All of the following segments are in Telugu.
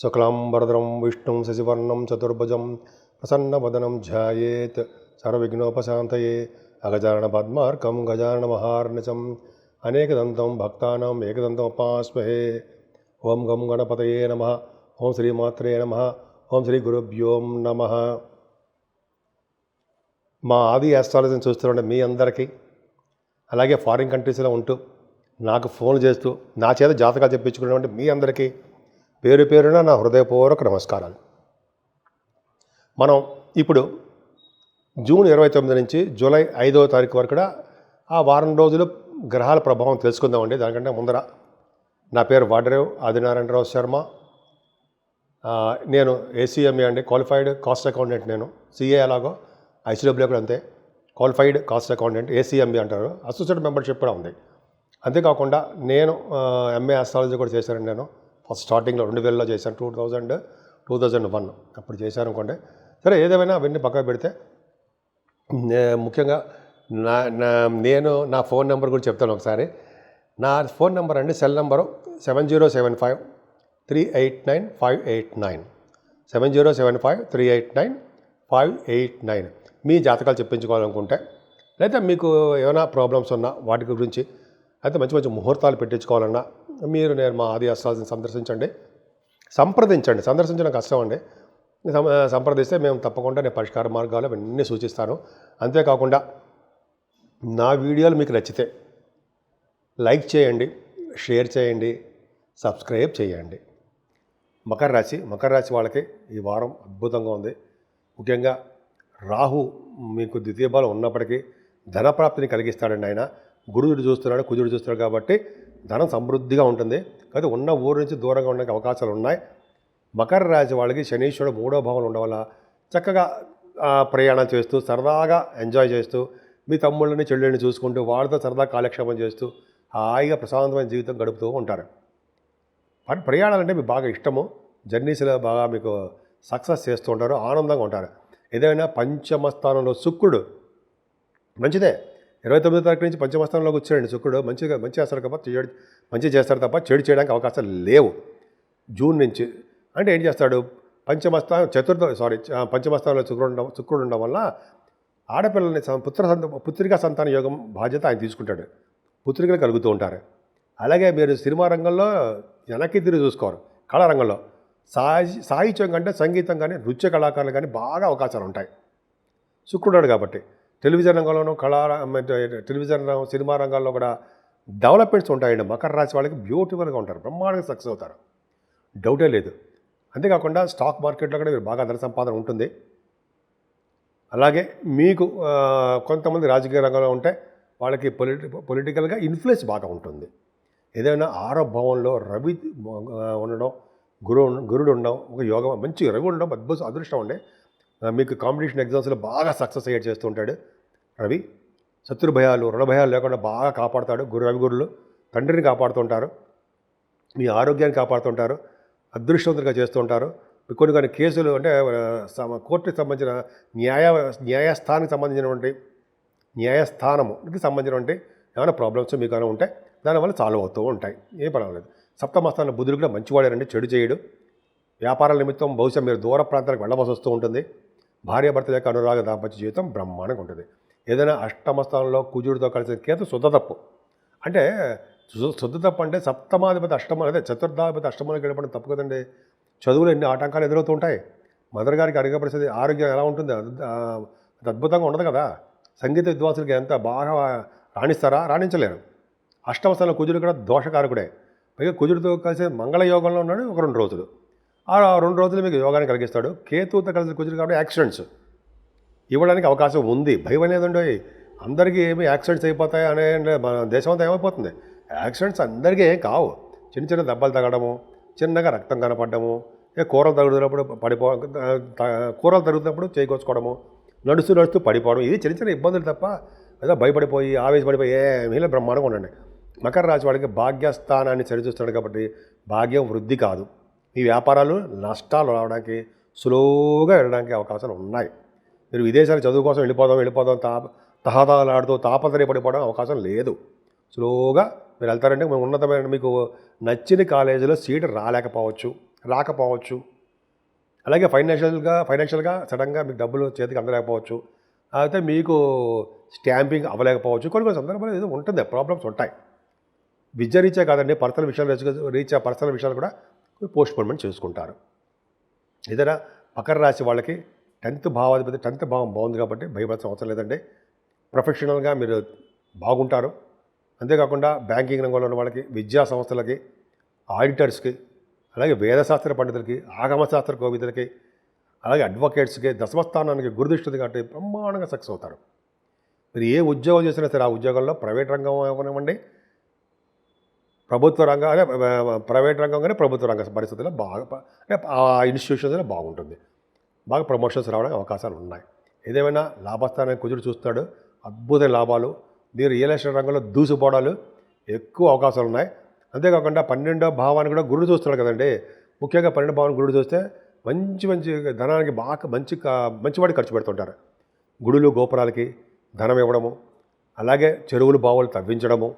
శుక్లాంబరధరం విష్ణుం శశివర్ణం చతుర్భుజం ప్రసన్నవదనం ధ్యాయేత్ సర్వవిఘ్నోపశాంతయే అగజానన పద్మార్కం గజానన మహార్నిశం అనేకదంతం భక్తానాం ఏకదంతం ఉపాస్మహే. ఓం గం గణపతయే నమః. ఓం శ్రీమాత్రే నమః. ఓం శ్రీ గురుభ్యోం నమః. మా ఆది ఆస్ట్రాలజీని చూస్తున్న మీ అందరికీ, అలాగే ఫారిన్ కంట్రీస్లో ఉంటూ నాకు ఫోన్ చేస్తూ నా చేత జాతకాలు చెప్పించుకున్నటువంటి మీ అందరికీ పేరు పేరున నా హృదయపూర్వక నమస్కారాలు. మనం ఇప్పుడు జూన్ 29 నుంచి జూలై 5వ తారీఖు వరకు కూడా ఆ వారం రోజులు గ్రహాల ప్రభావం తెలుసుకుందామండి. దానికంటే ముందర నా పేరు వాడరేవ్ ఆదినారాయణరావు శర్మ. నేను ఏసీఎంఏ అండి, క్వాలిఫైడ్ కాస్ట్ అకౌంటెంట్. నేను సిఏ అలాగో ఐసీడబ్ల్యూ కూడా అంతే, క్వాలిఫైడ్ కాస్ట్ అకౌంటెంట్. ఏసీఎంఏ అంటారు, అసోసియేట్ మెంబర్షిప్ కూడా ఉంది. అంతేకాకుండా నేను ఎంఏ ఆస్ట్రాలజీ కూడా చేశానండి. నేను ఫస్ట్ స్టార్టింగ్లో 2000లో చేశాను, 2001 అప్పుడు చేశాను అనుకోండి. సరే, ఏదేమైనా అవన్నీ పక్కకు పెడితే ముఖ్యంగా నేను నా ఫోన్ నెంబర్ గురించి చెప్తాను ఒకసారి. నా ఫోన్ నెంబర్ అండి, సెల్ నెంబరు 7075389589, 7075389589. మీ జాతకాలు చెప్పించుకోవాలనుకుంటే, లేదా మీకు ఏమైనా ప్రాబ్లమ్స్ ఉన్నా వాటి గురించి, అయితే మంచి మంచి ముహూర్తాలు పెట్టించుకోవాలన్నా మీరు నేను మా ఆది ఆస్ట్రాలజీని సంప్రదించండి. సందర్శించడం కష్టం అండి, సంప్రదిస్తే మేము తప్పకుండా నేను పరిష్కార మార్గాలు అవన్నీ సూచిస్తాను. అంతేకాకుండా నా వీడియోలు మీకు నచ్చితే లైక్ చేయండి, షేర్ చేయండి, సబ్స్క్రైబ్ చేయండి. మకర రాశి వాళ్ళకి ఈ వారం అద్భుతంగా ఉంది. ముఖ్యంగా రాహు మీకు ద్వితీయ బలం ఉన్నప్పటికీ ధనప్రాప్తిని కలిగిస్తాడండి. ఆయన గురుడు చూస్తున్నాడు, కుజుడు చూస్తున్నాడు కాబట్టి ధనం సమృద్ధిగా ఉంటుంది. కాబట్టి ఉన్న ఊరు నుంచి దూరంగా ఉండడానికి అవకాశాలు ఉన్నాయి. మకర రాశి వాళ్ళకి శనీశ్వరుడు 3వ భావంలో ఉండడం వల్ల చక్కగా ప్రయాణం చేస్తూ సరదాగా ఎంజాయ్ చేస్తూ మీ తమ్ముళ్ళని చెల్లెళ్ళని చూసుకుంటూ వాళ్ళతో సరదా కాలక్షేపం చేస్తూ హాయిగా ప్రశాంతమైన జీవితం గడుపుతూ ఉంటారు. ప్రయాణాలంటే మీకు బాగా ఇష్టము, జర్నీస్లో బాగా మీకు సక్సెస్ చేస్తూ ఉంటారు, ఆనందంగా ఉంటారు. ఏదైనా పంచమ స్థానంలో శుక్రుడు మంచిదే. 29వ తారీఖు నుంచి పంచమ స్థానంలోకి వచ్చాడండి శుక్రుడు. మంచి చేస్తాడు తప్ప మంచి చేస్తాడు తప్ప చెడు చేయడానికి అవకాశాలు లేవు. జూన్ నుంచి అంటే ఏం చేస్తాడు, పంచమ స్థానంలో శుక్రుడు ఉండడం వల్ల ఆడపిల్లల్ని పుత్రికా సంతాన యోగం బాధ్యత ఆయన తీసుకుంటాడు. పుత్రికలు కలుగుతూ ఉంటారు. అలాగే మీరు సినిమా రంగంలో వెనక్కి తిరిగి చూసుకోరు. కళారంగంలో సాహిత్యం కంటే సంగీతం కానీ నృత్య కళాకారులు కానీ బాగా అవకాశాలు ఉంటాయి శుక్రుడు కాబట్టి. టెలివిజన్ రంగంలోనూ సినిమా రంగాల్లో కూడా డెవలప్మెంట్స్ ఉంటాయండి. మకర రాశి వాళ్ళకి బ్యూటిఫుల్గా ఉంటారు, బ్రహ్మాండంగా సక్సెస్ అవుతారు, డౌటే లేదు. అంతేకాకుండా స్టాక్ మార్కెట్లో కూడా మీరు బాగా ధన సంపాదన ఉంటుంది. అలాగే మీకు కొంతమంది రాజకీయ రంగంలో ఉంటే వాళ్ళకి పొలిటికల్గా ఇన్ఫ్లుయెన్స్ బాగా ఉంటుంది. ఏదైనా 6వ భావంలో రవి ఉండడం, గురుడు ఉండడం, ఒక యోగం, మంచి రవి ఉండడం అదృష్టం ఉండే. మీకు కాంపిటీషన్ ఎగ్జామ్స్లో బాగా సక్సెస్ అయ్యేట్ చేస్తూ ఉంటాడు రవి. శత్రు భయాలు, రుణ భయాలు లేకుండా బాగా కాపాడుతాడు. రవిగురులు తండ్రిని కాపాడుతుంటారు, మీ ఆరోగ్యాన్ని కాపాడుతుంటారు, అదృష్టవంతులుగా చేస్తూ ఉంటారు. కొన్ని కేసులు అంటే కోర్టుకి సంబంధించిన న్యాయస్థానముకి సంబంధించినటువంటి ఏమైనా ప్రాబ్లమ్స్ మీకు ఏమైనా ఉంటే దానివల్ల సాల్వ్ అవుతూ ఉంటాయి, ఏ పర్వాలేదు. సప్తమస్థానంలో బుధుడు కూడా మంచివాడారండి, చెడు చేయడు. వ్యాపారాల నిమిత్తం బహుశా మీరు దూర ప్రాంతాలకు వెళ్ళవలసి వస్తూ ఉంటుంది. భార్యాభర్త యొక్క అనురాగ దాంపత్య జీవితం బ్రహ్మాండంగా ఉంటుంది. ఏదైనా అష్టమ స్థానంలో కుజుడితో కలిసిన కేతు శుద్ధ తప్పు. అంటే శుద్ధ తప్పు అంటే సప్తమాధిపతి చతుర్థాధిపతి అష్టమానికి గడపడం తప్పు కదండి. చదువులు ఎన్ని ఆటంకాలు ఎదురవుతూ ఉంటాయి. మదర్ గారికి అడిగే పరిస్థితి, ఆరోగ్యం ఎలా ఉంటుంది, అద్భుతంగా ఉండదు కదా. సంగీత విద్వాంసులకి ఎంత బాగా రాణిస్తారా, రాణించలేరు. అష్టమ స్థానంలో కుజుడు కూడా దోషకారకుడే. పైగా కుజుడితో కలిసి మంగళయోగంలో ఉన్నాడు ఒక 2 రోజులు. ఆ 2 రోజులు మీకు యోగాన్ని కలిగిస్తాడు. కేతువుతో కలిసి కుజుడు కాబట్టి యాక్సిడెంట్స్ ఇవ్వడానికి అవకాశం ఉంది. భయం అనేది ఉండవు. అందరికీ ఏమి యాక్సిడెంట్స్ అయిపోతాయి అనే మన దేశం అంతా ఏమైపోతుంది. యాక్సిడెంట్స్ అందరికీ ఏం కావు. చిన్న చిన్న దెబ్బలు తగ్గడము, చిన్నగా రక్తం కనపడము, కూరలు తరుగుతున్నప్పుడు చేకొచ్చుకోవడము, నడుస్తూ పడిపోవడం, ఇది చిన్న చిన్న ఇబ్బందులు తప్ప ఏదో భయపడిపోయి ఆవేశపడిపోయి ఏమీ బ్రహ్మాండంగా ఉండండి. మకర రాశి వాడికి భాగ్యస్థానాన్ని సరిచూస్తాడు కాబట్టి భాగ్యం వృద్ధి కాదు. మీ వ్యాపారాలు నష్టాలు రావడానికి, స్లోగా వెళ్ళడానికి అవకాశాలు ఉన్నాయి. మీరు విదేశాలు చదువు కోసం వెళ్ళిపోదాం తహతహలాడుతూ తాపత్రయపడిపోవడం అవకాశం లేదు. స్లోగా మీరు వెళ్తారంటే ఉన్నతమైన మీకు నచ్చిన కాలేజీలో సీటు రాలేకపోవచ్చు, రాకపోవచ్చు. అలాగే ఫైనాన్షియల్గా సడన్గా మీకు డబ్బులు చేతికి అందలేకపోవచ్చు. అయితే మీకు స్టాంపింగ్ అవ్వలేకపోవచ్చు. కొన్ని సందర్భాలు ఏదో ఉంటుంది, ప్రాబ్లమ్స్ ఉంటాయి. విద్య రీత్యా కాదండి, పర్సనల్ విషయాలు పర్సనల్ విషయాలు కూడా పోస్ట్పోన్మెంట్ చేసుకుంటారు. ఏదైనా మకర రాశి వాళ్ళకి 10th భావాధిపతి 10th భావం బాగుంది కాబట్టి భయపడాల్సిన అవసరం లేదండి. ప్రొఫెషనల్గా మీరు బాగుంటారు. అంతేకాకుండా బ్యాంకింగ్ రంగంలో ఉన్న వాళ్ళకి, విద్యా సంస్థలకి, ఆడిటర్స్కి, అలాగే వేదశాస్త్ర పండితులకి, ఆగమశాస్త్ర కోవిదులకి, అలాగే అడ్వకేట్స్కి దశమస్థానానికి గురుదృష్టిది కాబట్టి బ్రహ్మాండంగా సక్సెస్ అవుతారు. మీరు ఏ ఉద్యోగం చేసినా సరే ఆ ఉద్యోగంలో ప్రైవేట్ రంగం అవ్వనివ్వండి, ప్రైవేట్ రంగం కానీ ప్రభుత్వ రంగ పరిస్థితుల్లో బాగా ఆ ఇన్స్టిట్యూషన్స్లో బాగుంటుంది. బాగా ప్రమోషన్స్ రావడానికి అవకాశాలు ఉన్నాయి. ఏదేమైనా లాభస్థానాన్ని కుజుడు చూస్తాడు, అద్భుతమైన లాభాలు. మీరు రియల్ ఎస్టేట్ రంగంలో దూసుపోవడాలు ఎక్కువ అవకాశాలు ఉన్నాయి. అంతేకాకుండా 12వ భావాన్ని కూడా గురుడు చూస్తున్నాడు కదండి. ముఖ్యంగా 12వ భావాన్ని గురుడు చూస్తే మంచి ధనానికి బాగా మంచివాడి ఖర్చు పెడుతుంటారు. గుడులు గోపురాలకి ధనం ఇవ్వడము, అలాగే చెరువులు బావులు తవ్వించడము,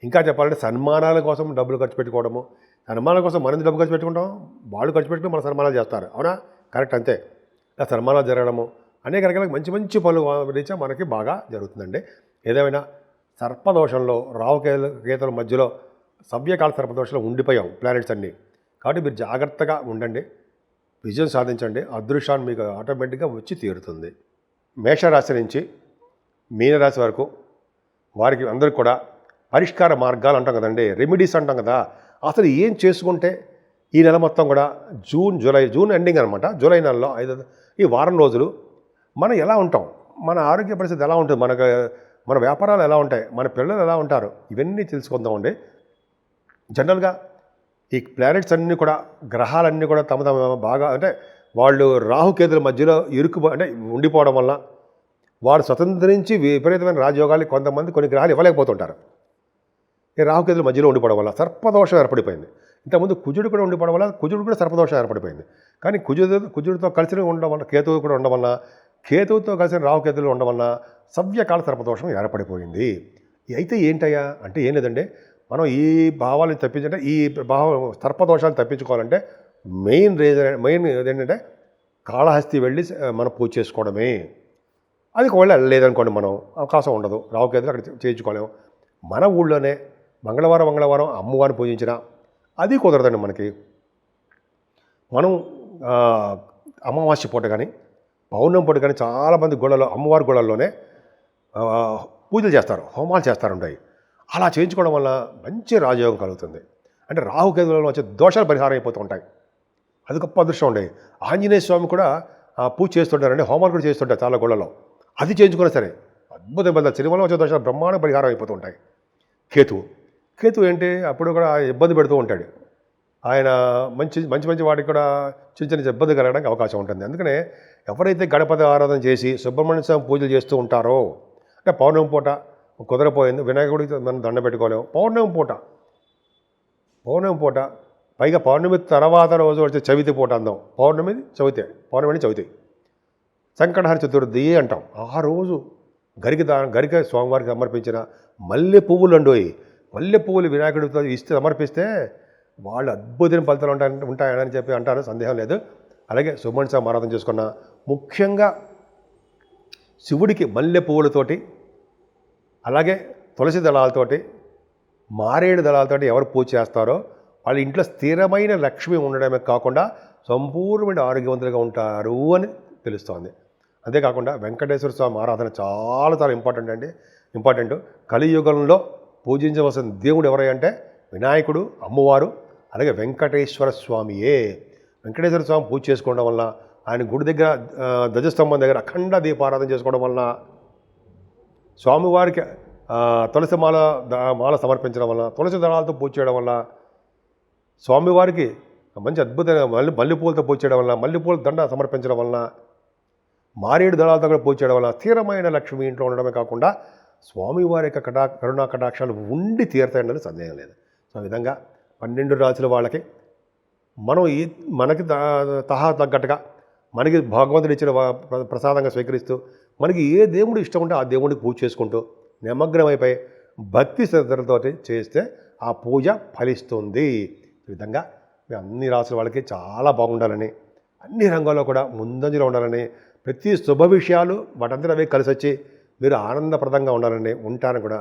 ఇంకా చెప్పాలంటే సన్మానాల కోసం డబ్బులు ఖర్చు పెట్టుకోవడము. సన్మానాల కోసం మనం డబ్బు ఖర్చు పెట్టుకుంటాం, వాళ్ళు ఖర్చు పెట్టుకుని మన సన్మానాలు చేస్తారు. అవునా? కరెక్ట్, అంతే. ఆ సన్మానాలు జరగడము అనేక రకాల మంచి పనులు రీత్యా మనకి బాగా జరుగుతుందండి. ఏదేమైనా సర్పదోషంలో రాహుకేతుల మధ్యలో సవ్యకాల సర్పదోషంలో ఉండిపోయాం ప్లానెట్స్ అన్నీ. కాబట్టి మీరు జాగ్రత్తగా ఉండండి, విజయం సాధించండి. అదృష్టాన్ని మీకు ఆటోమేటిక్గా వచ్చి తీరుతుంది. మేషరాశి నుంచి మీనరాశి వరకు వారికి అందరికీ కూడా పరిష్కార మార్గాలు అంటాం కదండి, రెమెడీస్ అంటాం కదా. అసలు ఏం చేసుకుంటే ఈ నెల మొత్తం కూడా జూన్ ఎండింగ్ అనమాట, జూలై నెలలో ఈ వారం రోజులు మనం ఎలా ఉంటాం, మన ఆరోగ్య పరిస్థితి ఎలా ఉంటుంది, మన వ్యాపారాలు ఎలా ఉంటాయి, మన పిల్లలు ఎలా ఉంటారు, ఇవన్నీ తెలుసుకుందామండి. జనరల్గా ఈ ప్లానెట్స్ అన్నీ కూడా, గ్రహాలన్నీ కూడా తమ బాగా అంటే వాళ్ళు రాహుకేతుల మధ్యలో ఉండిపోవడం వల్ల వాడు స్వతంత్రించి విపరీతమైన రాజయోగాలు కొన్ని గ్రహాలు ఇవ్వలేకపోతుంటారు. ఈ రాహుకేతుల మధ్యలో ఉండిపోవడం వల్ల సర్పదోషం ఏర్పడిపోయింది. ఇంతకుముందు కుజుడు కూడా ఉండిపోవడం వల్ల కుజుడు కూడా సర్పదోషం ఏర్పడిపోయింది. కానీ కుజుడితో కలిసి ఉండడం వల్ల, కేతువు కూడా ఉండడం వల్ల, కేతువుతో కలిసిన రాహుకేతువులు ఉండడం వల్ల సవ్యకాల సర్పదోషం ఏర్పడిపోయింది. అయితే ఏంటయ్యా అంటే ఏం లేదండి, మనం ఈ భావాలను తప్పించంటే, ఈ సర్పదోషాలు తప్పించుకోవాలంటే మెయిన్ ఏంటంటే కాళహస్తి వెళ్ళి మనం పూజ చేసుకోవడమే. అది ఒకవేళ లేదనుకోండి, మనం అవకాశం ఉండదు, రాహుకేతులు అక్కడ చేయించుకోలేము. మన ఊళ్ళోనే మంగళవారం అమ్మవారిని పూజించినా అది కుదరదండి మనకి. మనం అమావాస్య పూట కానీ పౌర్ణమి పూట కానీ చాలామంది అమ్మవారి గుళ్ళల్లోనే పూజలు చేస్తారు, హోమాలు చేస్తారుంటాయి. అలా చేయించుకోవడం వల్ల మంచి రాజయోగం కలుగుతుంది. అంటే రాహుకేతులలో వచ్చే దోషాలు పరిహారం అయిపోతూ ఉంటాయి. అది గొప్ప అదృష్టం ఉండేది. ఆంజనేయ స్వామి కూడా పూజ చేస్తుంటారండి, హోమాలు కూడా చేస్తుంటారు చాలా గుళ్ళలో. అది చేయించుకున్నా సరే అద్భుతం బంధాలు సినిమాలో వచ్చే దోషాలు బ్రహ్మాండ పరిహారం అయిపోతూ ఉంటాయి. కేతువు ఏంటి, అప్పుడు కూడా ఇబ్బంది పెడుతూ ఉంటాడు. ఆయన మంచి వాటికి కూడా చిన్న ఇబ్బంది కలగడానికి అవకాశం ఉంటుంది. అందుకనే ఎవరైతే గణపతి ఆరాధన చేసి సుబ్రహ్మణ్య స్వామి పూజలు చేస్తూ ఉంటారో, అంటే పౌర్ణమి పూట కుదరపోయింది, వినాయకుడికి మనం దండ పెట్టుకోలేము, పౌర్ణమి పూట పైగా పౌర్ణమి తర్వాత రోజు వచ్చే చవితి పూట అందాం. పౌర్ణమి చవితి సంకటహర చతుర్థి అంటాం. ఆ రోజు గరిక స్వామివారికి సమర్పించిన మల్లె పువ్వులు వినాయకుడితో సమర్పిస్తే వాళ్ళు అద్భుతమైన ఫలితాలు ఉంటాయని చెప్పి అంటారు, సందేహం లేదు. అలాగే సుబ్రహ్మణ్య స్వామి ఆరాధన చేసుకున్న, ముఖ్యంగా శివుడికి మల్లె పువ్వులతోటి, అలాగే తులసి దళాలతోటి, మారేడు దళాలతోటి ఎవరు పూజ చేస్తారో వాళ్ళ ఇంట్లో స్థిరమైన లక్ష్మి ఉండడమే కాకుండా సంపూర్ణమైన ఆరోగ్యవంతులుగా ఉంటారు అని తెలుస్తోంది. అంతేకాకుండా వెంకటేశ్వర స్వామి ఆరాధన చాలా ఇంపార్టెంట్. కలియుగంలో పూజించవలసిన దేవుడు ఎవరంటే వినాయకుడు, అమ్మవారు, అలాగే వెంకటేశ్వర స్వామియే. వెంకటేశ్వర స్వామి పూజ చేసుకోవడం వల్ల, ఆయన గుడి దగ్గర ధ్వజస్తంభం దగ్గర అఖండ దీపారాధన చేసుకోవడం వల్ల, స్వామివారికి తులసి మాల సమర్పించడం వల్ల, తులసి దళాలతో పూజ చేయడం వల్ల, స్వామివారికి మంచి అద్భుతమైన మల్లెపూలతో పూజ చేయడం వల్ల, మల్లెపూల దండ సమర్పించడం వల్ల, మారేడు దళాలతో కూడా పూజ చేయడం వల్ల స్థిరమైన లక్ష్మి ఇంట్లో ఉండడమే కాకుండా స్వామివారి యొక్క కరుణా కటాక్షాలు ఉండి తీరుతాయని సందేహం లేదు. సో ఆ విధంగా 12 రాశుల వాళ్ళకి మనం మనకి తగ్గట్టుగా మనకి భగవంతుడు ఇచ్చిన ప్రసాదంగా స్వీకరిస్తూ, మనకి ఏ దేవుడు ఇష్టం ఉంటే ఆ దేవుడికి పూజ చేసుకుంటూ నిమగ్నమైపోయి భక్తి శ్రద్ధలతో చేస్తే ఆ పూజ ఫలిస్తుంది. ఈ విధంగా మీ అన్ని రాసుల వాళ్ళకి చాలా బాగుండాలని, అన్ని రంగాల్లో కూడా ముందంజలో ఉండాలని, ప్రతి శుభ విషయాలు వాటంతట అవే కలిసి వచ్చి మీరు ఆనందప్రదంగా ఉండాలని, ఉంటానని కూడా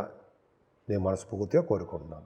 నేను మనస్ఫూర్తిగా కోరుకుంటున్నాను.